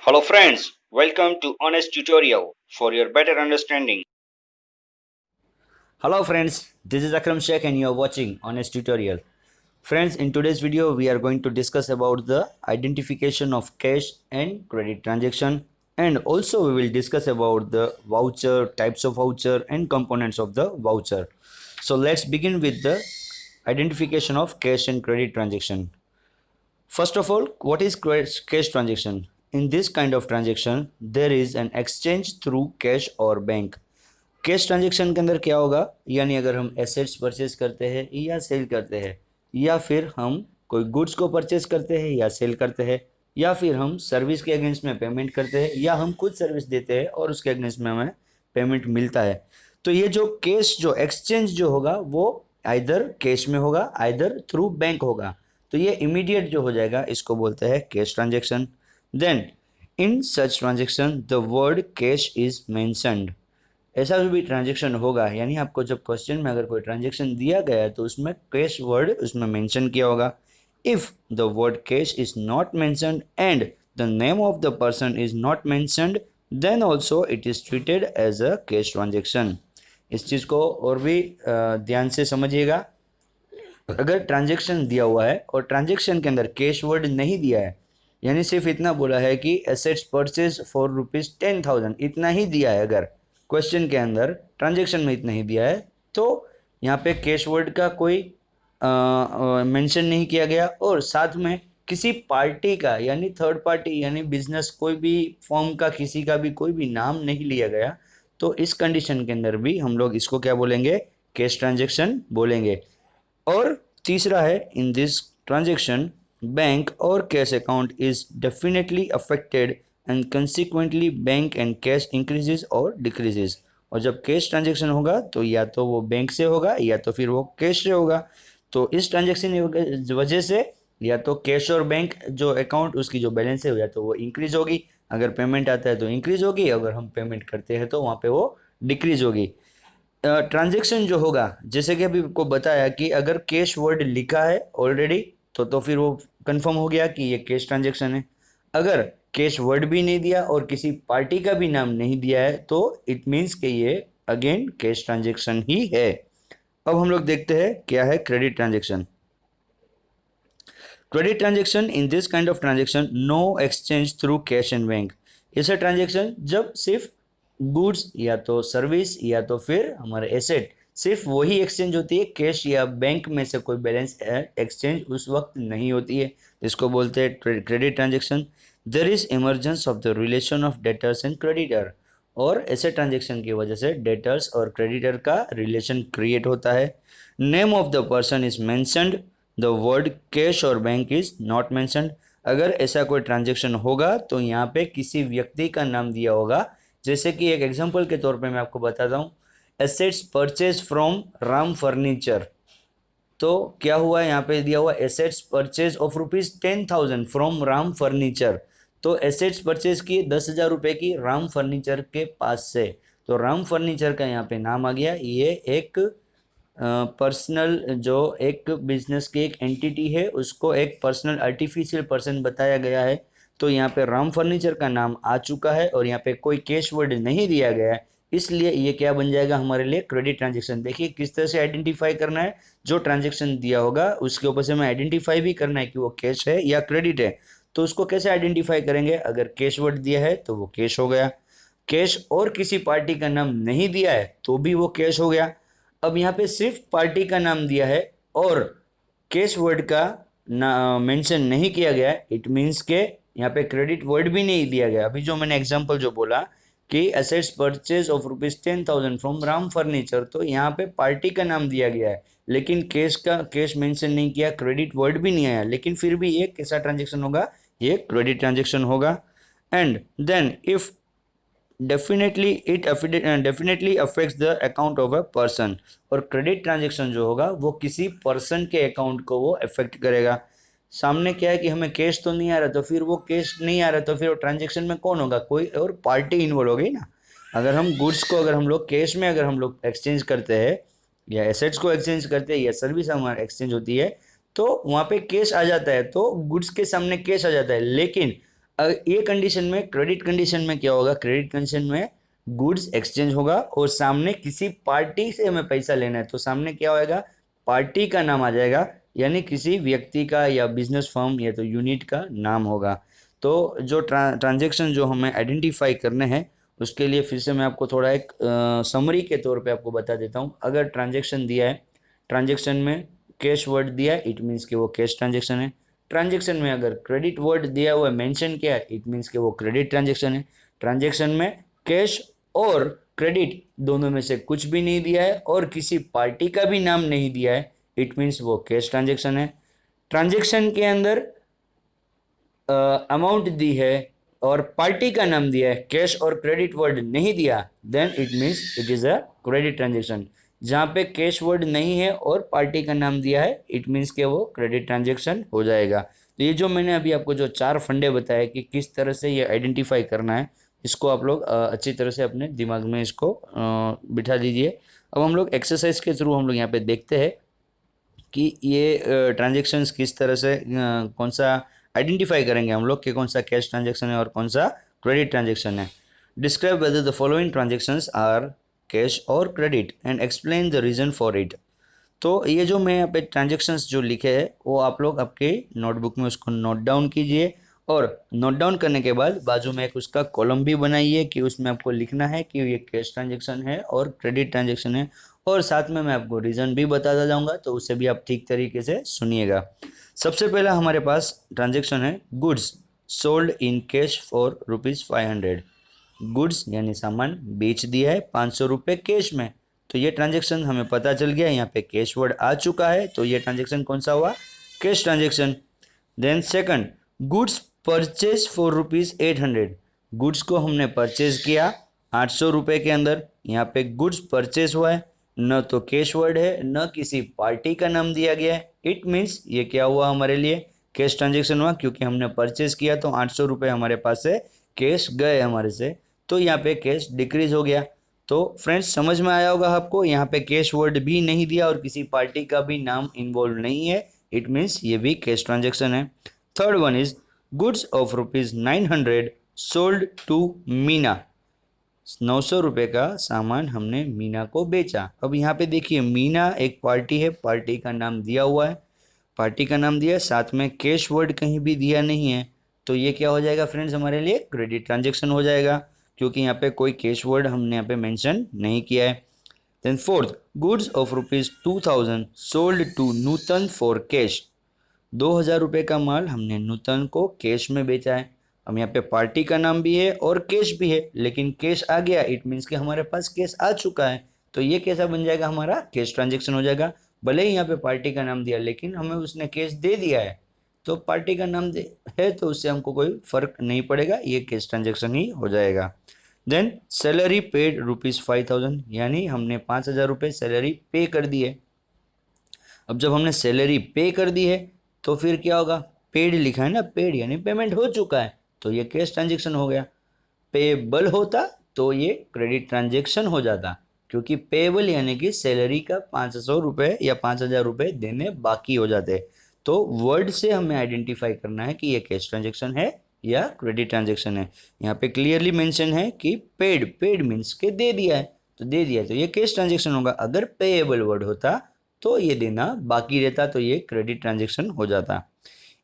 Hello friends, welcome to Honest Tutorial for your better understanding. Hello friends, this is Akram Sheikh and you are watching Honest Tutorial. Friends, in today's video we are going to discuss about the identification of cash and credit transaction, and also we will discuss about the voucher, types of voucher and components of the voucher. So let's begin with the identification of cash and credit transaction. First of all, what is cash transaction? In this kind of transaction, there is an exchange through cash or bank. Cash transaction के अंदर क्या होगा, यानी अगर हम assets purchase करते हैं या सेल करते हैं, या फिर हम कोई गुड्स को परचेज करते हैं या सेल करते हैं, या फिर हम सर्विस के अगेंस्ट में पेमेंट करते हैं, या हम खुद सर्विस देते हैं और उसके अगेंस्ट में हमें पेमेंट मिलता है, तो ये जो कैश जो एक्सचेंज जो होगा वो आइदर कैश में होगा, आइदर थ्रू बैंक होगा, तो ये इमीडिएट जो हो जाएगा इसको बोलते हैं cash transaction. Then in such transaction the word cash is mentioned. ऐसा जो भी ट्रांजेक्शन होगा, यानी आपको जब क्वेश्चन में अगर कोई ट्रांजेक्शन दिया गया है तो उसमें कैश वर्ड उसमें मेंशन किया होगा. If the word cash is not mentioned and the name of the person is not mentioned, then also it is treated as a cash transaction. इस चीज़ को और भी ध्यान से समझिएगा. अगर ट्रांजेक्शन दिया हुआ है और ट्रांजेक्शन के अंदर कैश वर्ड नहीं दिया है, यानी सिर्फ इतना बोला है कि एसेट्स परचेज फॉर ₹10,000, इतना ही दिया है, अगर क्वेश्चन के अंदर ट्रांजेक्शन में इतना ही दिया है, तो यहाँ पे कैश वर्ड का कोई मेंशन नहीं किया गया, और साथ में किसी पार्टी का यानी थर्ड पार्टी यानी बिजनेस कोई भी फॉर्म का किसी का भी कोई भी नाम नहीं लिया गया, तो इस कंडीशन के अंदर भी हम लोग इसको क्या बोलेंगे, कैश ट्रांजेक्शन बोलेंगे. और तीसरा है, इन दिस ट्रांजेक्शन बैंक और cash account is definitely affected and consequently bank and cash increases और डिक्रीजेज. और जब कैश ट्रांजेक्शन होगा तो या तो वो बैंक से होगा या तो फिर वो कैश से होगा. तो इस ट्रांजेक्शन की वजह से या तो कैश और बैंक जो अकाउंट उसकी जो बैलेंस है या तो वो इंक्रीज होगी, अगर पेमेंट आता है तो इंक्रीज होगी, अगर हम पेमेंट करते हैं तो वहाँ पे वो डिक्रीज होगी. ट्रांजेक्शन जो होगा, जैसे कि अभी आपको बताया कि अगर कैश वर्ड लिखा है ऑलरेडी तो फिर वो कंफर्म हो गया कि ये कैश ट्रांजेक्शन है. अगर कैश वर्ड भी नहीं दिया और किसी पार्टी का भी नाम नहीं दिया है तो इट मीन्स कि ये अगेन कैश ट्रांजेक्शन ही है. अब हम लोग देखते हैं क्या है credit transaction. Credit transaction, in this kind of transaction no exchange through cash and bank. ऐसा ट्रांजेक्शन जब सिर्फ गुड्स या तो सर्विस या तो फिर हमारे एसेट, सिर्फ वही एक्सचेंज होती है, कैश या बैंक में से कोई बैलेंस एक्सचेंज उस वक्त नहीं होती है, इसको बोलते हैं credit transaction. There is emergence of the relation of debtors and creditor. और ऐसे ट्रांजेक्शन की वजह से डेटर्स और क्रेडिटर का रिलेशन क्रिएट होता है. Name of the person is mentioned, the word cash और बैंक इज नॉट मैंशनड. अगर ऐसा कोई ट्रांजेक्शन होगा तो यहाँ पे किसी व्यक्ति का नाम दिया होगा, जैसे कि एक एग्जांपल के तौर पे मैं आपको बताता हूँ, assets purchase from Ram furniture. तो क्या हुआ है, यहाँ पे दिया हुआ assets purchase of ₹10,000 from Ram furniture. तो एसेट्स परचेज की 10,000 रुपये की राम फर्नीचर के पास से, तो राम फर्नीचर का यहाँ पे नाम आ गया. ये एक पर्सनल जो एक बिजनेस की एक एंटिटी है उसको एक पर्सनल आर्टिफिशियल पर्सन बताया गया है. तो यहाँ पे राम फर्नीचर का नाम आ चुका है और यहाँ पे कोई कैश वर्ड नहीं दिया गया है, इसलिए ये क्या बन जाएगा हमारे लिए क्रेडिट ट्रांजेक्शन. देखिए किस तरह से आइडेंटिफाई करना है, जो ट्रांजेक्शन दिया होगा उसके ऊपर से हमें आइडेंटिफाई भी करना है कि वो कैश है या क्रेडिट है. तो उसको कैसे आइडेंटिफाई करेंगे, अगर कैश वर्ड दिया है तो वो कैश हो गया, कैश और किसी पार्टी का नाम नहीं दिया है तो भी वो कैश हो गया. अब यहाँ पे सिर्फ पार्टी का नाम दिया है और कैश वर्ड का मेंशन नहीं किया गया है, इट मीन्स के यहाँ पे क्रेडिट वर्ड भी नहीं दिया गया. अभी जो मैंने एग्जांपल जो बोला कि assets purchase of ₹10,000 from Ram furniture, तो यहाँ पे पार्टी का नाम दिया गया है लेकिन कैश मेंशन नहीं किया, क्रेडिट वर्ड भी नहीं आया, लेकिन फिर भी ये कैसा ट्रांजेक्शन होगा, ये क्रेडिट ट्रांजेक्शन होगा. And then if definitely affects the account of a person. और क्रेडिट ट्रांजेक्शन जो होगा वो किसी पर्सन के अकाउंट को वो अफेक्ट करेगा. सामने क्या है कि हमें कैश तो नहीं आ रहा, तो फिर वो कैश नहीं आ रहा तो फिर वो ट्रांजेक्शन में कौन होगा, कोई और पार्टी इन्वॉल्व हो गई ना. अगर हम गुड्स को अगर हम लोग कैश में अगर हम लोग एक्सचेंज करते हैं या एसेट्स को एक्सचेंज करते हैं या सर्विस हमारी एक्सचेंज होती है तो वहाँ पे कैश आ जाता है, तो गुड्स के सामने कैश आ जाता है. लेकिन ये कंडीशन में, क्रेडिट कंडीशन में क्या होगा, क्रेडिट कंडीशन में गुड्स एक्सचेंज होगा और सामने किसी पार्टी से हमें पैसा लेना है तो सामने क्या होएगा, पार्टी का नाम आ जाएगा, यानी किसी व्यक्ति का या बिजनेस फर्म या तो यूनिट का नाम होगा। तो जो ट्रांजेक्शन जो हमें आइडेंटिफाई करने हैं उसके लिए फिर से मैं आपको थोड़ा एक समरी के तौर पे आपको बता देता हूँ। अगर ट्रांजेक्शन दिया है, ट्रांजेक्शन में कैश वर्ड दिया है, इट मीन्स कि वो कैश ट्रांजेक्शन है। ट्रांजेक्शन में अगर क्रेडिट वर्ड दिया हुआ है, मेंशन किया है, इट मीन्स कि वो क्रेडिट ट्रांजेक्शन है। ट्रांजेक्शन में कैश और क्रेडिट दोनों में से कुछ भी नहीं दिया है और किसी पार्टी का भी नाम नहीं दिया है, इट मीन्स वो कैश ट्रांजेक्शन है। ट्रांजेक्शन के अंदर अमाउंट दी है और पार्टी का नाम दिया है, कैश और क्रेडिट वर्ड नहीं दिया, then it means it is a credit transaction. जहाँ पे कैश वर्ड नहीं है और पार्टी का नाम दिया है, इट मीन्स कि वो क्रेडिट ट्रांजेक्शन हो जाएगा। तो ये जो मैंने अभी आपको जो 4 फंडे बताए कि किस तरह से ये आइडेंटिफाई करना है, इसको आप लोग अच्छी तरह से अपने दिमाग में इसको बिठा दीजिए। अब हम लोग एक्सरसाइज के थ्रू हम लोग यहाँ पे देखते हैं कि ये ट्रांजेक्शन्स किस तरह से कौन सा आइडेंटिफाई करेंगे हम लोग कि कौन सा कैश ट्रांजेक्शन है और कौन सा क्रेडिट ट्रांजेक्शन है। Describe whether the following transactions are cash और credit and explain the reason for it. तो ये जो मैं यहाँ पे ट्रांजेक्शन्स जो लिखे हैं वो आप लोग आपके नोटबुक में उसको नोट डाउन कीजिए और नोट डाउन करने के बाद बाजू में एक उसका कॉलम भी बनाइए कि उसमें आपको लिखना है कि ये कैश ट्रांजेक्शन है और क्रेडिट ट्रांजेक्शन है, और साथ में मैं आपको रीज़न भी बताता जाऊंगा तो उसे भी आप ठीक तरीके से सुनिएगा। सबसे पहला हमारे पास ट्रांजेक्शन है goods sold in cash for ₹500। Goods यानी सामान बेच दिया है 500 रुपये कैश में, तो ये ट्रांजेक्शन हमें पता चल गया, यहाँ पे कैश वर्ड आ चुका है, तो ये ट्रांजेक्शन कौन सा हुआ, cash transaction. Then second, goods purchase for ₹800। Goods को हमने परचेज किया 800 रुपये के अंदर, यहाँ पे गुड्स परचेज हुआ है, न तो कैश वर्ड है न किसी पार्टी का नाम दिया गया है, इट मीन्स ये क्या हुआ हमारे लिए, कैश ट्रांजेक्शन हुआ, क्योंकि हमने परचेज किया तो 800 रुपये हमारे पास से कैश गए हमारे से, तो यहाँ पे कैश डिक्रीज हो गया। तो फ्रेंड्स समझ में आया होगा आपको, यहाँ पे कैश वर्ड भी नहीं दिया और किसी पार्टी का भी नाम इन्वॉल्व नहीं है, इट मीन्स ये भी कैश ट्रांजेक्शन है। Third one is goods of ₹900 sold to Meena. 900 रुपये का सामान हमने मीना को बेचा। अब यहाँ पे देखिए मीना एक पार्टी है, पार्टी का नाम दिया हुआ है, पार्टी का नाम दिया, साथ में कैश वर्ड कहीं भी दिया नहीं है, तो ये क्या हो जाएगा फ्रेंड्स हमारे लिए क्रेडिट ट्रांजेक्शन हो जाएगा, क्योंकि यहाँ पे कोई कैश वर्ड हमने यहाँ पे मेंशन नहीं किया है। Then fourth, goods of ₹2000 sold to Nutan for cash. 2000 रुपये का माल हमने नूतन को कैश में बेचा है। अब यहाँ पे पार्टी का नाम भी है और कैश भी है, लेकिन कैश आ गया, इट मीन्स कि हमारे पास कैश आ चुका है, तो ये कैसा बन जाएगा, हमारा कैश ट्रांजेक्शन हो जाएगा। भले ही यहाँ पे पार्टी का नाम दिया लेकिन हमें उसने कैश दे दिया है, तो पार्टी का नाम है तो उससे हमको कोई फर्क नहीं पड़ेगा, ये कैश ट्रांजेक्शन ही हो जाएगा। देन सैलरी पेड ₹5000, यानी हमने 5000 रुपये सैलरी पे कर दी है। अब जब हमने सैलरी पे कर दी है तो फिर क्या होगा, पेड लिखा है ना, पेड यानी पेमेंट हो चुका है, तो ये कैश ट्रांजेक्शन हो गया। पेबल होता तो ये क्रेडिट ट्रांजेक्शन हो जाता, क्योंकि पेबल यानी कि सैलरी का 500 रुपये या 5000 रुपये देने बाकी हो जाते। तो वर्ड से हमें आइडेंटिफाई करना है कि ये कैश ट्रांजेक्शन है या क्रेडिट ट्रांजेक्शन है। यहाँ पे क्लियरली मेंशन है कि पेड, पेड मीन्स के दे दिया है, तो दे दिया है तो ये कैश ट्रांजेक्शन होगा। अगर पेएबल वर्ड होता तो ये देना बाकी रहता, तो ये क्रेडिट ट्रांजेक्शन हो जाता।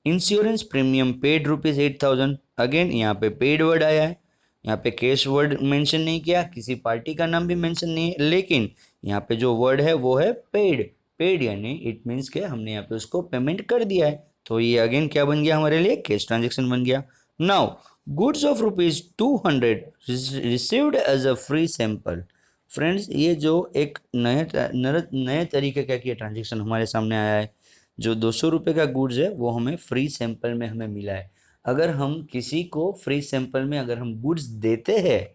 इंश्योरेंस प्रीमियम पेड ₹8000, अगेन यहाँ पे पेड वर्ड आया है, यहाँ पे कैश वर्ड मेंशन नहीं किया, किसी पार्टी का नाम भी मेंशन नहीं है, लेकिन यहाँ पे जो वर्ड है वो है पेड। पेड यानी इट मीन्स के हमने यहाँ पे उसको पेमेंट कर दिया है, तो ये अगेन क्या बन गया हमारे लिए, कैश ट्रांजेक्शन बन गया। Now goods of ₹200 received as a free sample. Friends ये जो एक नए तरीके का ये ट्रांजेक्शन हमारे सामने आया है, जो 200 रुपये का गुड्स है वो हमें फ्री सैंपल में हमें मिला है। अगर हम किसी को फ्री सैंपल में अगर हम गुड्स देते हैं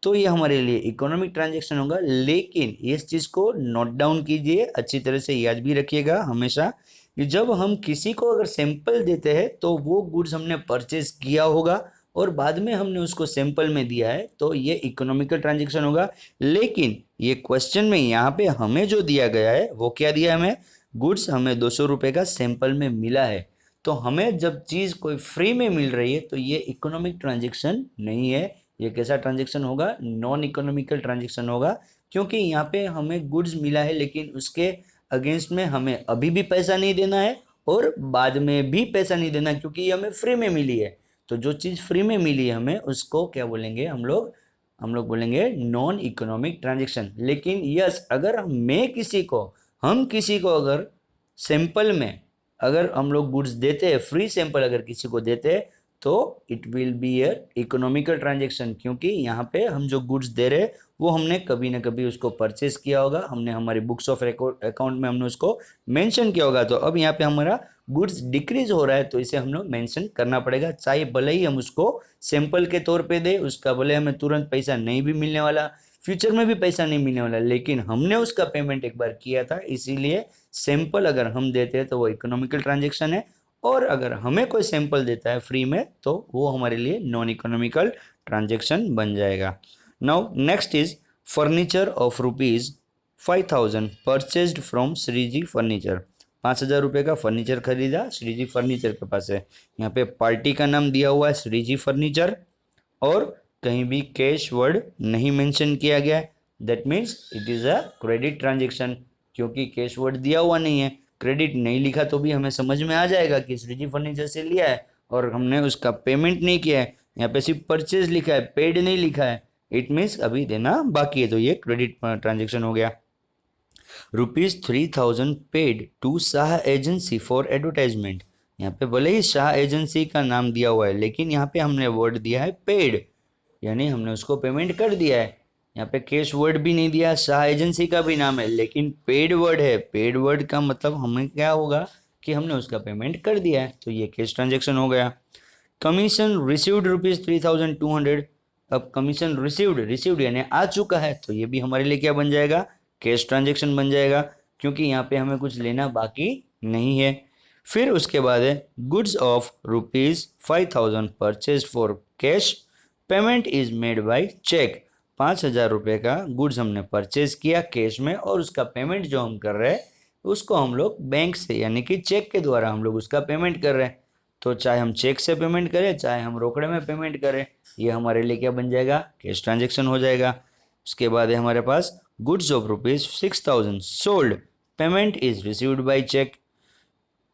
तो ये हमारे लिए इकोनॉमिक ट्रांजेक्शन होगा, लेकिन इस चीज़ को नोट डाउन कीजिए, अच्छी तरह से याद भी रखिएगा हमेशा कि जब हम किसी को अगर सैंपल देते हैं तो वो गुड्स हमने परचेज किया होगा और बाद में हमने उसको सैंपल में दिया है, तो ये इकोनॉमिकल ट्रांजेक्शन होगा। लेकिन ये क्वेश्चन में यहाँ पे हमें जो दिया गया है वो क्या दिया, हमें गुड्स हमें 200 रुपये का सैंपल में मिला है, तो हमें जब चीज़ कोई फ्री में मिल रही है तो ये इकोनॉमिक ट्रांजेक्शन नहीं है। ये कैसा ट्रांजेक्शन होगा? नॉन इकोनॉमिकल ट्रांजेक्शन होगा, क्योंकि यहाँ पे हमें गुड्स मिला है लेकिन उसके अगेंस्ट में हमें अभी भी पैसा नहीं देना है और बाद में भी पैसा नहीं देना, क्योंकि ये हमें फ्री में मिली है। तो जो चीज़ फ्री में मिली है हमें, उसको क्या बोलेंगे हम लोग बोलेंगे नॉन इकोनॉमिक ट्रांजेक्शन। लेकिन यस, अगर हम किसी को अगर सैंपल में अगर हम लोग गुड्स देते हैं, फ्री सैंपल अगर किसी को देते हैं, तो it will be A economical transaction, क्योंकि यहाँ पे हम जो गुड्स दे रहे हैं वो हमने कभी ना कभी उसको परचेज किया होगा, हमने हमारी बुक्स ऑफ अकाउंट में हमने उसको मेंशन किया होगा। तो अब यहाँ पे हमारा गुड्स डिक्रीज हो रहा है, तो इसे हम लोग मेंशन करना पड़ेगा, चाहे भले ही हम उसको सैंपल के तौर पे दे, उसका भले हमें तुरंत पैसा नहीं भी मिलने वाला, फ्यूचर में भी पैसा नहीं मिलने वाला, लेकिन हमने उसका पेमेंट एक बार किया था, इसीलिए सैंपल अगर हम देते हैं तो वो इकोनॉमिकल ट्रांजेक्शन है, और अगर हमें कोई सैंपल देता है फ्री में तो वो हमारे लिए नॉन इकोनॉमिकल ट्रांजेक्शन बन जाएगा। Now next is furniture of ₹5,000 purchased from Shreeji furniture. 5,000 रुपये का फर्नीचर खरीदा श्रीजी फर्नीचर के पास है। यहाँ पे पार्टी का नाम दिया हुआ है श्रीजी फर्नीचर, और कहीं भी कैश वर्ड नहीं मेंशन किया गया है। That means it is a credit transaction, क्योंकि कैश वर्ड दिया हुआ नहीं है, क्रेडिट नहीं लिखा तो भी हमें समझ में आ जाएगा कि श्रीजी फर्नीचर से लिया है और हमने उसका पेमेंट नहीं किया है। यहाँ पे सिर्फ परचेज लिखा है, पेड नहीं लिखा है, इट मीन्स अभी देना बाकी है, तो ये क्रेडिट ट्रांजेक्शन हो गया। ₹3,000 paid to Shah agency for advertisement. यहाँ पे भले ही शाह एजेंसी का नाम दिया हुआ है, लेकिन यहाँ पे हमने वर्ड दिया है पेड, यानी हमने उसको पेमेंट कर दिया है। यहाँ पे कैश वर्ड भी नहीं दिया, शाह एजेंसी का भी नाम है, लेकिन पेड वर्ड है। पेड वर्ड का मतलब हमें क्या होगा कि हमने उसका पेमेंट कर दिया है, तो ये कैश ट्रांजेक्शन हो गया। Commission received ₹3,200। अब कमीशन रिसीव्ड यानी आ चुका है, तो ये भी हमारे लिए क्या बन जाएगा? कैश ट्रांजेक्शन बन जाएगा, क्योंकि यहाँ पे हमें कुछ लेना बाकी नहीं है। फिर उसके बाद है goods of ₹5,000 purchase for cash, payment is made by cheque. 5,000 रुपये का गुड्स हमने परचेज किया कैश में, और उसका पेमेंट जो हम कर रहे हैं उसको हम लोग बैंक से यानी कि चेक के द्वारा हम लोग उसका पेमेंट कर रहे हैं। तो चाहे हम चेक से पेमेंट करें चाहे हम रोकड़े में पेमेंट करें, ये हमारे लिए क्या बन जाएगा? कैश ट्रांजेक्शन हो जाएगा। उसके बाद है हमारे पास goods of ₹6,000 sold, payment is received by cheque.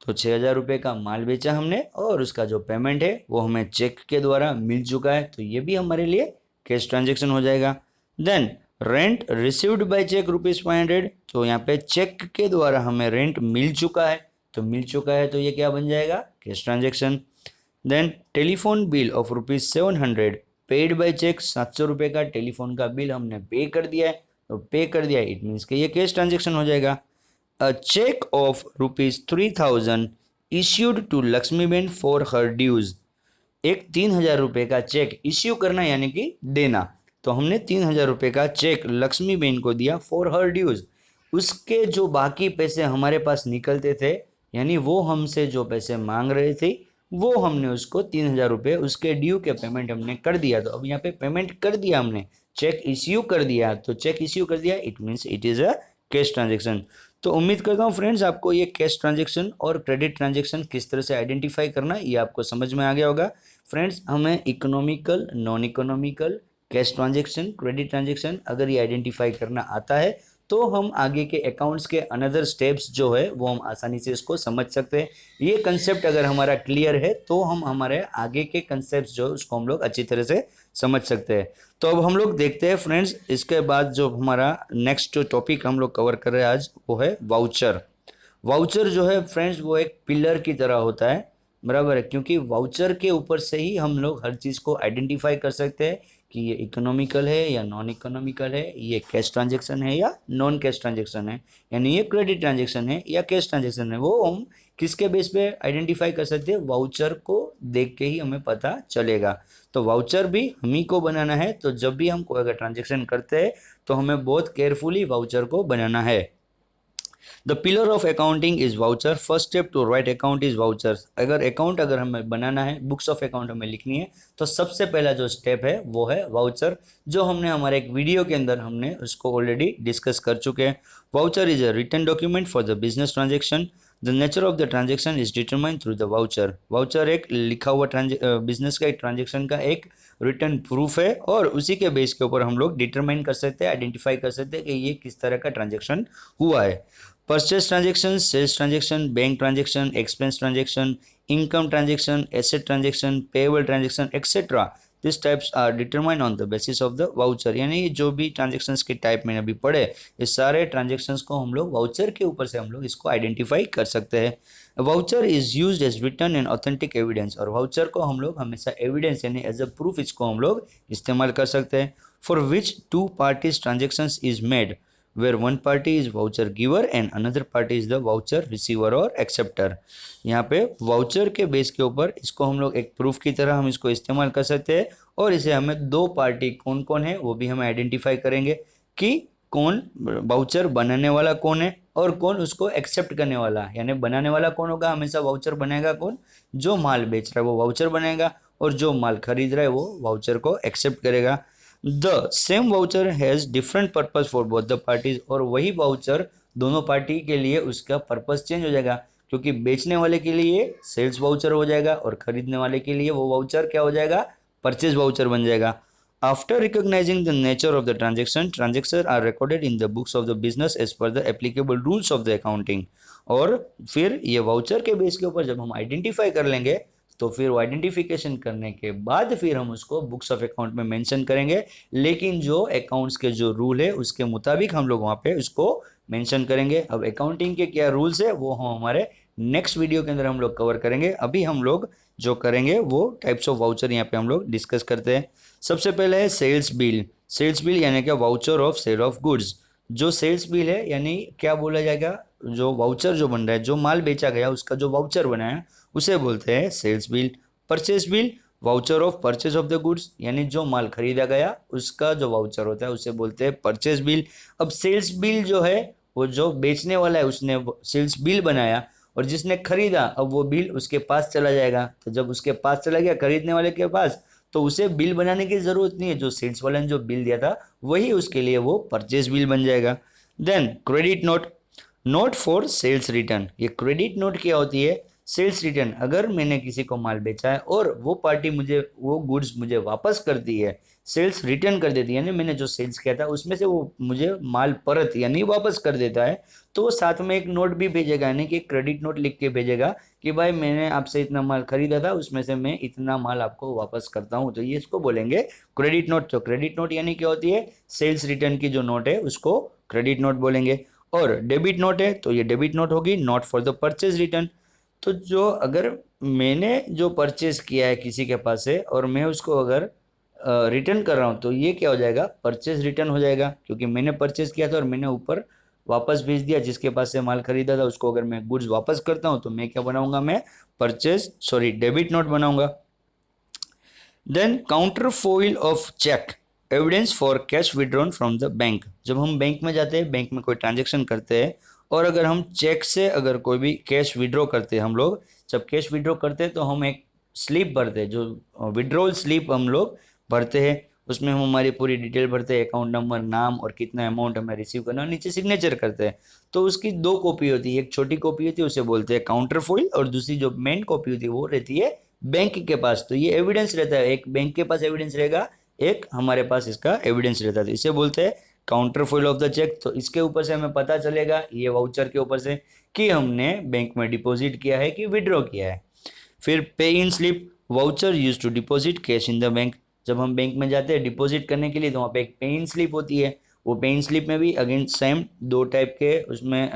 तो 6,000 रुपये का माल बेचा हमने और उसका जो पेमेंट है वो हमें चेक के द्वारा मिल चुका है, तो ये भी हमारे लिए कैश ट्रांजेक्शन हो जाएगा। Then rent received by cheque ₹500। तो यहाँ पे चेक के द्वारा हमें रेंट मिल चुका है, तो ये क्या बन जाएगा? Cash transaction. Then telephone bill of ₹700 paid by cheque. 700 रुपये का टेलीफोन का बिल हमने पे कर दिया है, तो पे कर दिया है, इट मीन्स कि ये कैश ट्रांजेक्शन हो जाएगा। A cheque of ₹3,000 issued to Laxmiben for her dues. एक 3,000 रुपये का चेक इश्यू करना यानी कि देना, तो हमने 3,000 रुपये का चेक लक्ष्मीबेन को दिया फॉर हर ड्यूज। उसके जो बाकी पैसे हमारे पास निकलते थे, यानी वो हमसे जो पैसे मांग रहे थे, वो हमने उसको 3,000 रुपये उसके ड्यू के पेमेंट हमने कर दिया। तो अब यहाँ पे पेमेंट कर दिया हमने, चेक इश्यू कर दिया, तो चेक इश्यू कर दिया, it means it is a cash transaction. तो उम्मीद करता हूँ फ्रेंड्स आपको ये कैश ट्रांजेक्शन और क्रेडिट ट्रांजेक्शन किस तरह से आइडेंटिफाई करना ये आपको समझ में आ गया होगा। फ्रेंड्स, हमें economical, non economical, cash transaction, credit transaction अगर ये आइडेंटिफाई करना आता है तो हम आगे के अकाउंट्स के अनदर स्टेप्स जो है वो हम आसानी से इसको समझ सकते हैं। ये कंसेप्ट अगर हमारा क्लियर है तो हम हमारे आगे के कंसेप्ट जो उसको हम लोग अच्छी तरह से समझ सकते हैं। तो अब हम लोग देखते हैं फ्रेंड्स, इसके बाद जो हमारा नेक्स्ट टॉपिक हम लोग कवर कर रहे हैं आज वो है वाउचर। वाउचर जो है फ्रेंड्स वो एक पिलर की तरह होता है, बराबर है, क्योंकि वाउचर के ऊपर से ही हम लोग हर चीज़ को आइडेंटिफाई कर सकते हैं कि ये इकोनॉमिकल है या नॉन इकोनॉमिकल है, ये कैश ट्रांजेक्शन है या नॉन कैश ट्रांजेक्शन है, यानी ये क्रेडिट ट्रांजेक्शन है या कैश ट्रांजेक्शन है, वो हम किसके बेस पे आइडेंटिफाई कर सकते हैं? वाउचर को देख के ही हमें पता चलेगा। तो वाउचर भी हम ही को बनाना है, तो जब भी हम कोई अगर ट्रांजेक्शन करते हैं तो हमें बहुत केयरफुली वाउचर को बनाना है। The pillar of accounting is voucher, first step to write account is vouchers. अगर हमें बनाना है, बुक्स ऑफ अकाउंट हमें लिखनी है, तो सबसे पहला जो स्टेप है वो है वाउचर, जो हमने हमारे एक वीडियो के अंदर हमने उसको ऑलरेडी डिस्कस कर चुके हैं। Voucher is a written document for the business transaction. The nature of the transaction is determined through the voucher. Voucher एक लिखा हुआ बिजनेस का एक ट्रांजेक्शन का एक रिटर्न प्रूफ है और उसी के बेस के ऊपर हम लोग डिटरमाइन कर सकते हैं, आइडेंटिफाई कर सकते हैं कि ये किस तरह का ट्रांजेक्शन हुआ है। Purchase transaction, sales transaction, bank transaction, expense transaction, income transaction, asset transaction, payable transaction etcetera, this types are determined on the basis of the voucher. यानी जो भी ट्रांजेक्शन्स के टाइप मैंने अभी पढ़े, इस सारे ट्रांजेक्शन्स को हम लोग वाउचर के ऊपर से हम लोग इसको आइडेंटिफाई कर सकते हैं। Voucher is used as return and authentic evidence, और वाउचर को हम लोग हमेशा एविडेंस यानी एज अ प्रूफ इसको हम लोग इस्तेमाल कर सकते हैं। For which two parties transactions is made, where one party is voucher giver and another party is the voucher receiver और acceptor। यहाँ पे वाउचर के बेस के ऊपर इसको हम लोग एक प्रूफ की तरह हम इसको इस्तेमाल कर सकते हैं और इसे हमें दो पार्टी कौन कौन है वो भी हमें आइडेंटिफाई करेंगे कि कौन वाउचर बनाने वाला कौन है और कौन उसको एक्सेप्ट करने वाला है। यानी बनाने वाला कौन होगा, हमेशा वाउचर बनेगा कौन, जो माल बेच रहा है वो वाउचर बनेगा और जो माल खरीद रहा है वो वाउचर को एक्सेप्ट करेगा। The same voucher has different purpose for both the parties, और वही वाउचर दोनों पार्टी के लिए उसका पर्पज चेंज हो जाएगा, क्योंकि बेचने वाले के लिए सेल्स वाउचर हो जाएगा और खरीदने वाले के लिए वो वाउचर क्या हो जाएगा, परचेज वाउचर बन जाएगा। After recognising the nature of the transaction are recorded in the books of the business as per the applicable rules of the accounting. और फिर ये वाउचर के बेस के ऊपर जब हम आइडेंटिफाई कर लेंगे तो फिर वो आइडेंटिफिकेशन करने के बाद फिर हम उसको बुक्स ऑफ अकाउंट में मेंशन करेंगे, लेकिन जो अकाउंट्स के जो रूल है उसके मुताबिक हम लोग वहाँ पे उसको मेंशन करेंगे। अब अकाउंटिंग के क्या रूल्स है वो हम हमारे नेक्स्ट वीडियो के अंदर हम लोग कवर करेंगे। अभी हम लोग जो करेंगे वो टाइप्स ऑफ वाउचर यहाँ पे हम लोग डिस्कस करते हैं। सबसे पहले है सेल्स बिल। सेल्स बिल यानी क्या, voucher of sale of goods. जो सेल्स बिल है यानी क्या बोला जाएगा, जो वाउचर जो बन रहा है, जो माल बेचा गया उसका जो वाउचर बना है उसे बोलते हैं sales bill. Purchase bill, voucher of purchase of the goods, यानी जो माल खरीदा गया उसका जो वाउचर होता है उसे बोलते हैं परचेस बिल। अब सेल्स बिल जो है वो जो बेचने वाला है उसने सेल्स बिल बनाया और जिसने खरीदा अब वो बिल उसके पास चला जाएगा। तो जब उसके पास चला गया खरीदने वाले के पास, तो उसे बिल बनाने की जरूरत नहीं है, जो सेल्स वाले ने जो बिल दिया था वही उसके लिए वो परचेज बिल बन जाएगा। Then credit note, note for sales return. ये क्रेडिट नोट क्या होती है, सेल्स रिटर्न। अगर मैंने किसी को माल बेचा है और वो पार्टी मुझे वो गुड्स मुझे वापस करती है, सेल्स रिटर्न कर देती है, यानी मैंने जो सेल्स किया था उसमें से वो मुझे माल परत यानी वापस कर देता है, तो वो साथ में एक नोट भी भेजेगा, यानी कि क्रेडिट नोट लिख के भेजेगा कि भाई मैंने आपसे इतना माल खरीदा था, उसमें से मैं इतना माल आपको वापस करता हूँ। तो ये इसको बोलेंगे क्रेडिट नोट। तो क्रेडिट नोट यानी क्या होती है, सेल्स रिटर्न की जो नोट है उसको क्रेडिट नोट बोलेंगे। और डेबिट नोट है तो ये डेबिट नोट होगी, not for the purchase return. तो जो अगर मैंने जो परचेज किया है किसी के पास से और मैं उसको अगर रिटर्न कर रहा हूँ तो ये क्या हो जाएगा, परचेज रिटर्न हो जाएगा, क्योंकि मैंने परचेज किया था और मैंने ऊपर वापस भेज दिया जिसके पास से माल खरीदा था उसको। अगर मैं गुड्स वापस करता हूँ तो मैं क्या बनाऊंगा, मैं डेबिट नोट बनाऊंगा। Then counterfoil of cheque, evidence for cash withdrawn from the bank. जब हम बैंक में जाते हैं, बैंक में कोई ट्रांजेक्शन करते हैं और अगर हम चेक से अगर कोई भी कैश विड्रॉ करते हैं, हम लोग जब कैश विड्रॉ करते हैं तो हम एक स्लिप भरते हैं, जो विड्रॉल स्लिप हम लोग भरते हैं। उसमें हम हमारी पूरी डिटेल भरते हैं, अकाउंट नंबर, नाम और कितना अमाउंट हमें रिसीव करना है, नीचे सिग्नेचर करते हैं। तो उसकी दो कॉपी होती है, एक छोटी कॉपी होती है उसे बोलते हैं काउंटर फॉइल और दूसरी जो मेन कॉपी होती है वो रहती है बैंक के पास। तो ये एविडेंस रहता है, एक बैंक के पास एविडेंस रहेगा, एक हमारे पास इसका एविडेंस रहता है, तो इसे बोलते हैं counterfoil of the cheque. तो इसके ऊपर से हमें पता चलेगा, ये वाउचर के ऊपर से, कि हमने बैंक में डिपॉजिट किया है कि विड्रॉ किया है। फिर pay in slip, voucher use to deposit cash in the bank. जब हम बैंक में जाते हैं डिपॉजिट करने के लिए तो वहाँ पे एक पे इन स्लिप होती है। वो पे इन स्लिप में भी अगेन सेम दो टाइप के उसमें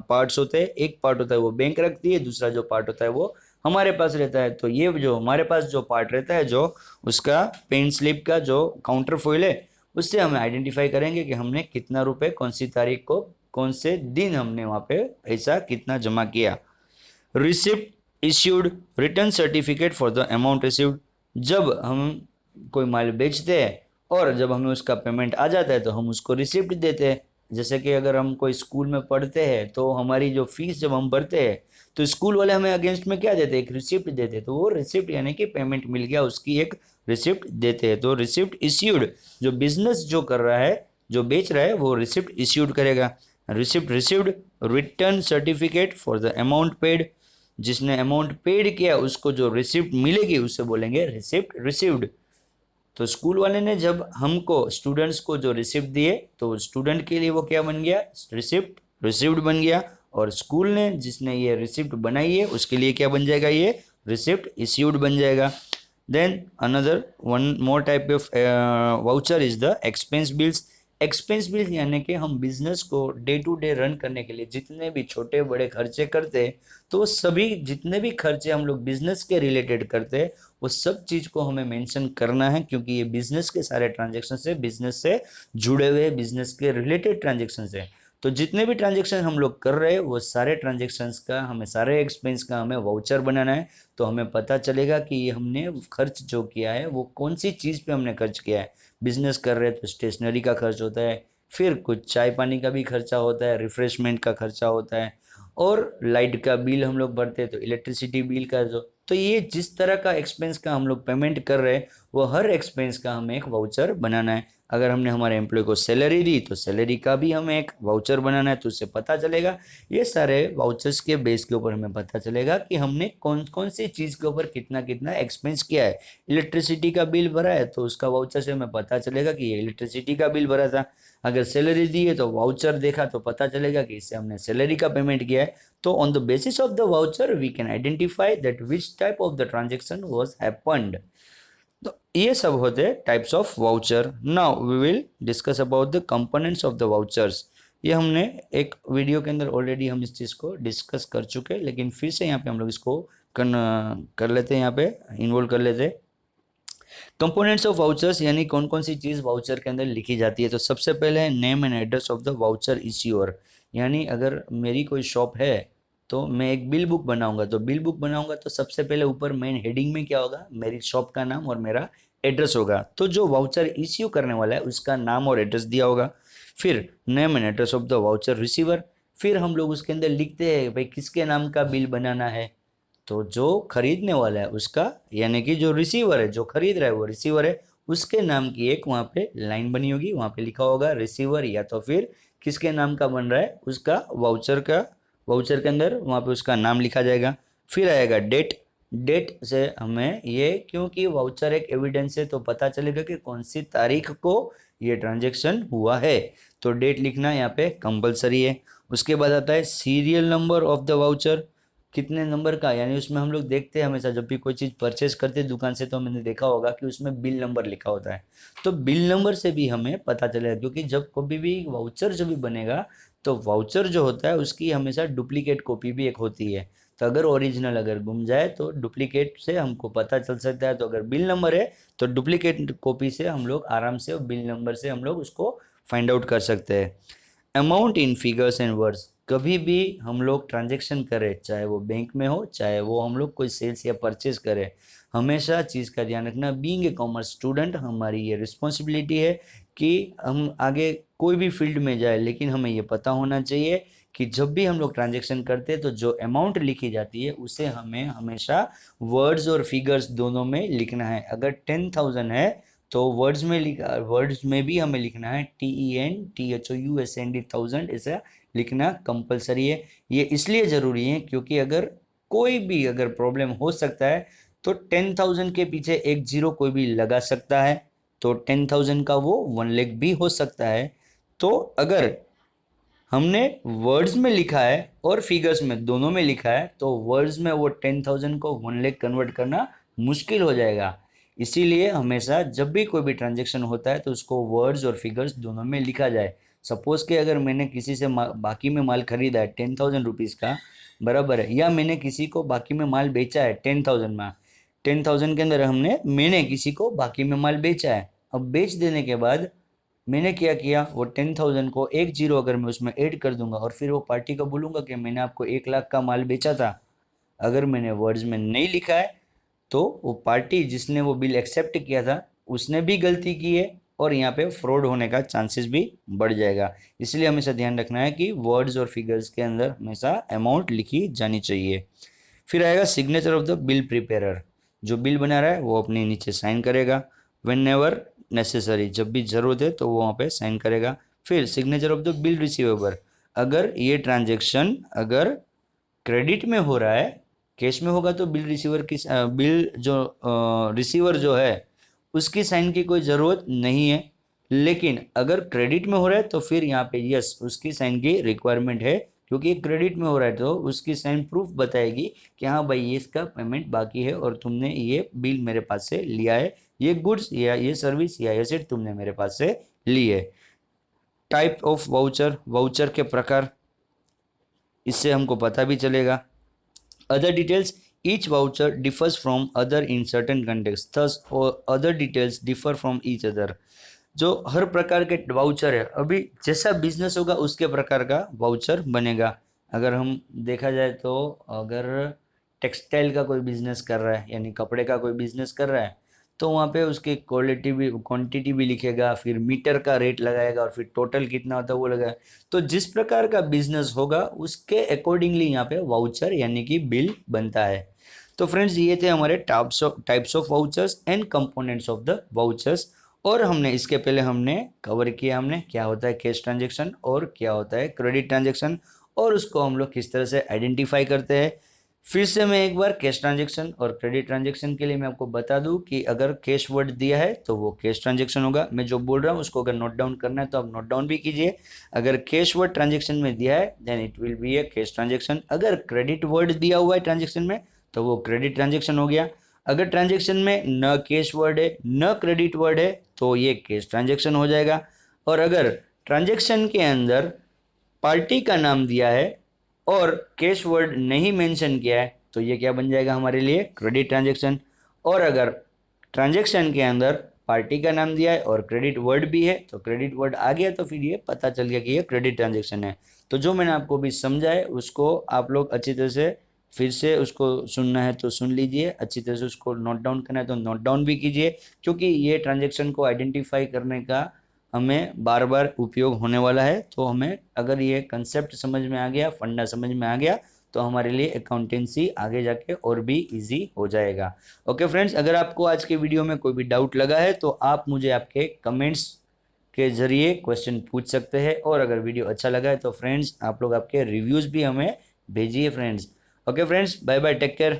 पार्ट्स होते हैं, एक पार्ट होता है वो बैंक रखती है, दूसरा जो पार्ट होता है वो हमारे पास रहता है। तो ये जो हमारे पास जो पार्ट रहता है, जो उसका पे इन स्लिप का जो काउंटर फॉइल है, उससे हमें आइडेंटिफाई करेंगे कि हमने कितना रुपए कौन सी तारीख को कौन से दिन हमने वहाँ पे ऐसा कितना जमा किया। Receipt issued, return certificate for the amount received. जब हम कोई माल बेचते हैं और जब हमें उसका पेमेंट आ जाता है तो हम उसको रिसिप्ट देते हैं। जैसे कि अगर हम कोई स्कूल में पढ़ते हैं तो हमारी जो फीस जब हम भरते हैं तो स्कूल वाले हमें अगेंस्ट में क्या देते हैं, एक रिसिप्ट देते हैं। तो वो रिसिप्ट यानी कि पेमेंट मिल गया उसकी एक रिसिप्ट देते हैं। तो रिसिप्ट इश्यूड, जो बिजनेस जो कर रहा है, जो बेच रहा है, वो रिसिप्ट इश्यूड करेगा। Receipt received, return certificate for the amount paid, जिसने अमाउंट पेड किया उसको जो रिसिप्ट मिलेगी उसे बोलेंगे रिसिप्ट रिसीव्ड। तो स्कूल वाले ने जब हमको स्टूडेंट्स को जो रिसिप्ट दिए तो स्टूडेंट के लिए वो क्या बन गया, रिसिप्ट रिसीव्ड बन गया। और स्कूल ने जिसने ये रिसिप्ट बनाई है उसके लिए क्या बन जाएगा, ये रिसिप्ट इश्यूड बन जाएगा। Then another one more type of voucher is the expense bills. Expense bills यानी कि हम बिजनेस को डे टू डे रन करने के लिए जितने भी छोटे बड़े खर्चे करते हैं, तो सभी जितने भी खर्चे हम लोग बिजनेस के रिलेटेड करते हैं वो सब चीज़ को हमें मेंशन करना है, क्योंकि ये बिजनेस के सारे ट्रांजेक्शन से, बिजनेस से जुड़े हुए, बिजनेस के रिलेटेड ट्रांजेक्शन है। तो जितने भी ट्रांजेक्शन हम लोग कर रहे हैं वो सारे ट्रांजेक्शन्स का हमें, सारे एक्सपेंस का हमें वाउचर बनाना है। तो हमें पता चलेगा कि ये हमने खर्च जो किया है वो कौन सी चीज़ पे हमने खर्च किया है। बिजनेस कर रहे हैं तो स्टेशनरी का खर्च होता है, फिर कुछ चाय पानी का भी खर्चा होता है, रिफ्रेशमेंट का खर्चा होता है, और लाइट का बिल हम लोग भरते हैं तो इलेक्ट्रिसिटी बिल का जो, तो ये जिस तरह का एक्सपेंस का हम लोग पेमेंट कर रहे हैं वो हर एक्सपेंस का हमें एक वाउचर बनाना है। अगर हमने हमारे एम्प्लॉय को सैलरी दी तो सैलरी का भी हमें एक वाउचर बनाना है, तो उससे पता चलेगा, ये सारे वाउचर्स के बेस के ऊपर हमें पता चलेगा कि हमने कौन कौन सी चीज़ के ऊपर कितना कितना एक्सपेंस किया है। इलेक्ट्रिसिटी का बिल भरा है तो उसका वाउचर से हमें पता चलेगा कि ये इलेक्ट्रिसिटी का बिल भरा था। अगर सैलरी दी है तो वाउचर देखा तो पता चलेगा कि इससे हमने सैलरी का पेमेंट किया है। तो on the basis of the voucher we can identify that which type of the transaction was happened. तो ये सब होते हैं types of voucher. Now we will discuss about the components of the vouchers. ये हमने एक वीडियो के अंदर ऑलरेडी हम इस चीज़ को डिस्कस कर चुके हैं, लेकिन फिर से यहाँ पे हम लोग इसको कर लेते हैं, यहाँ पे इन्वॉल्व कर लेते हैं। कंपोनेंट्स ऑफ वाउचर्स यानी कौन कौन सी चीज़ वाउचर के अंदर लिखी जाती है। तो सबसे पहले है name and address of the voucher issuer. यानी अगर मेरी कोई शॉप है तो मैं एक बिल बुक बनाऊंगा, तो बिल बुक बनाऊंगा तो सबसे पहले ऊपर मेन हेडिंग में क्या होगा, मेरी शॉप का नाम और मेरा एड्रेस होगा। तो जो वाउचर इश्यू करने वाला है उसका नाम और एड्रेस दिया होगा। फिर name and address of the voucher receiver. फिर हम लोग उसके अंदर लिखते हैं भाई किसके नाम का बिल बनाना है, तो जो खरीदने वाला है उसका, यानी कि जो रिसीवर है, जो खरीद रहा है वो रिसीवर है, उसके नाम की एक वहाँ पे लाइन बनी होगी, वहाँ पे लिखा होगा रिसीवर, या तो फिर किसके नाम का बन रहा है उसका वाउचर का, वाउचर के अंदर वहाँ पे उसका नाम लिखा जाएगा। फिर आएगा डेट। डेट से हमें ये, क्योंकि वाउचर एक एविडेंस है तो पता चलेगा कि कौन सी तारीख को ये ट्रांजेक्शन हुआ है, तो डेट लिखना यहाँ पे कंपलसरी है। उसके बाद आता है serial number of the voucher, कितने नंबर का, यानी उसमें हम लोग देखते हैं हमेशा जब भी कोई चीज़ परचेज करते हैं दुकान से तो मैंने देखा होगा कि उसमें बिल नंबर लिखा होता है, तो बिल नंबर से भी हमें पता चलेगा, क्योंकि जब कभी भी वाउचर जो भी बनेगा तो वाउचर जो होता है उसकी हमेशा डुप्लीकेट कॉपी भी एक होती है। तो अगर ओरिजिनल अगर गुम जाए तो डुप्लीकेट से हमको पता चल सकता है, तो अगर बिल नंबर है तो डुप्लीकेट कॉपी से हम लोग आराम से बिल नंबर से हम लोग उसको फाइंड आउट कर सकते हैं। Amount in figures and words, कभी भी हम लोग ट्रांजेक्शन करें, चाहे वो बैंक में हो चाहे वो हम लोग कोई सेल्स या परचेज करें, हमेशा चीज़ का ध्यान रखना, बीइंग ए कॉमर्स स्टूडेंट हमारी ये रिस्पॉन्सिबिलिटी है कि हम आगे कोई भी फील्ड में जाए, लेकिन हमें ये पता होना चाहिए कि जब भी हम लोग ट्रांजेक्शन करते हैं तो जो अमाउंट लिखी जाती है उसे हमें हमेशा वर्ड्स और फिगर्स दोनों में लिखना है। अगर 10,000 है तो वर्ड्स में लिखा, वर्ड्स में भी हमें लिखना है TENTHOUSAND 1000, ऐसा लिखना कंपलसरी है। ये इसलिए ज़रूरी है क्योंकि अगर कोई भी अगर प्रॉब्लम हो सकता है तो 10,000 के पीछे एक जीरो कोई भी लगा सकता है, तो 10,000 का वो 1 लाख भी हो सकता है। तो अगर हमने वर्ड्स में लिखा है और फिगर्स में दोनों में लिखा है तो वर्ड्स में वो 10,000 को 1 लाख कन्वर्ट करना मुश्किल हो जाएगा। इसीलिए हमेशा जब भी कोई भी ट्रांजेक्शन होता है तो उसको वर्ड्स और फिगर्स दोनों में लिखा जाए। सपोज कि अगर मैंने किसी से बाकी में माल खरीदा है 10,000 रुपीज़ का, बराबर है, या मैंने किसी को बाकी में माल बेचा है 10,000 में, 10,000 के अंदर मैंने किसी को बाकी में माल बेचा है। अब बेच देने के बाद मैंने क्या किया, वो 10,000 को एक जीरो अगर मैं उसमें ऐड कर दूंगा और फिर वो पार्टी को बोलूँगा कि मैंने आपको 1 लाख का माल बेचा था, अगर मैंने वर्ड्स में नहीं लिखा है तो वो पार्टी जिसने वो बिल एक्सेप्ट किया था उसने भी गलती की है और यहाँ पे फ्रॉड होने का चांसेस भी बढ़ जाएगा। इसलिए हमेशा ध्यान रखना है कि वर्ड्स और फिगर्स के अंदर हमेशा अमाउंट लिखी जानी चाहिए। फिर आएगा signature of the bill prepare, जो बिल बना रहा है वो अपने नीचे साइन करेगा, वेन एवर नेसेसरी, जब भी जरूरत है तो वो वहाँ पे साइन करेगा। फिर signature of the bill receivable, अगर ये ट्रांजेक्शन अगर क्रेडिट में हो रहा है, कैश में होगा तो बिल रिसीवर की बिल जो रिसीवर जो है उसकी साइन की कोई ज़रूरत नहीं है, लेकिन अगर क्रेडिट में हो रहा है तो फिर यहाँ पे यस उसकी साइन की रिक्वायरमेंट है, क्योंकि क्रेडिट में हो रहा है तो उसकी साइन प्रूफ बताएगी कि हाँ भाई ये इसका पेमेंट बाकी है और तुमने ये बिल मेरे पास से लिया है, ये गुड्स या ये सर्विस या ये सेट तुमने मेरे पास से ली है। टाइप ऑफ वाउचर, वाउचर के प्रकार, इससे हमको पता भी चलेगा। Other details, each voucher differs from other in certain context, thus other details differ from each other. जो हर प्रकार के वाउचर है, अभी जैसा बिजनेस होगा उसके प्रकार का वाउचर बनेगा। अगर हम देखा जाए तो अगर टेक्सटाइल का कोई बिजनेस कर रहा है यानी कपड़े का कोई बिजनेस कर रहा है तो वहाँ पे उसकी क्वालिटी भी क्वांटिटी भी लिखेगा, फिर मीटर का रेट लगाएगा और फिर टोटल कितना होता है वो लगाएगा। तो जिस प्रकार का बिजनेस होगा उसके अकॉर्डिंगली यहाँ पे वाउचर यानी कि बिल बनता है। तो फ्रेंड्स ये थे हमारे types of vouchers and components of the vouchers. और हमने इसके पहले हमने कवर किया हमने क्या होता है कैश ट्रांजेक्शन और क्या होता है क्रेडिट ट्रांजेक्शन और उसको हम लोग किस तरह से आइडेंटिफाई करते हैं। फिर से मैं एक बार कैश ट्रांजेक्शन और क्रेडिट ट्रांजेक्शन के लिए मैं आपको बता दूं कि अगर कैश वर्ड दिया है तो वो कैश ट्रांजेक्शन होगा। मैं जो बोल रहा हूँ उसको अगर नोट डाउन करना है तो आप नोट डाउन भी कीजिए। अगर कैश वर्ड ट्रांजेक्शन में दिया है then it will be a cash transaction. अगर क्रेडिट वर्ड दिया हुआ है ट्रांजेक्शन में तो वो क्रेडिट ट्रांजेक्शन हो गया। अगर ट्रांजेक्शन में न कैश वर्ड है न क्रेडिट वर्ड है तो ये कैश ट्रांजेक्शन हो जाएगा। और अगर ट्रांजेक्शन के अंदर पार्टी का नाम दिया है और कैश वर्ड नहीं मेंशन किया है तो ये क्या बन जाएगा हमारे लिए क्रेडिट ट्रांजेक्शन। और अगर ट्रांजेक्शन के अंदर पार्टी का नाम दिया है और क्रेडिट वर्ड भी है तो क्रेडिट वर्ड आ गया तो फिर ये पता चल गया कि ये क्रेडिट ट्रांजेक्शन है। तो जो मैंने आपको भी समझा है उसको आप लोग अच्छी तरह से फिर से उसको सुनना है तो सुन लीजिए, अच्छी तरह से उसको नोट डाउन करना है तो नोट डाउन भी कीजिए, क्योंकि ये ट्रांजेक्शन को आइडेंटिफाई करने का हमें बार बार उपयोग होने वाला है। तो हमें अगर ये कंसेप्ट समझ में आ गया, फंडा समझ में आ गया तो हमारे लिए अकाउंटेंसी आगे जाके और भी इजी हो जाएगा। ओके फ्रेंड्स, अगर आपको आज के वीडियो में कोई भी डाउट लगा है तो आप मुझे आपके कमेंट्स के जरिए क्वेश्चन पूछ सकते हैं। और अगर वीडियो अच्छा लगा है तो फ्रेंड्स आप लोग आपके रिव्यूज़ भी हमें भेजिए friends. Okay friends, bye bye, take care.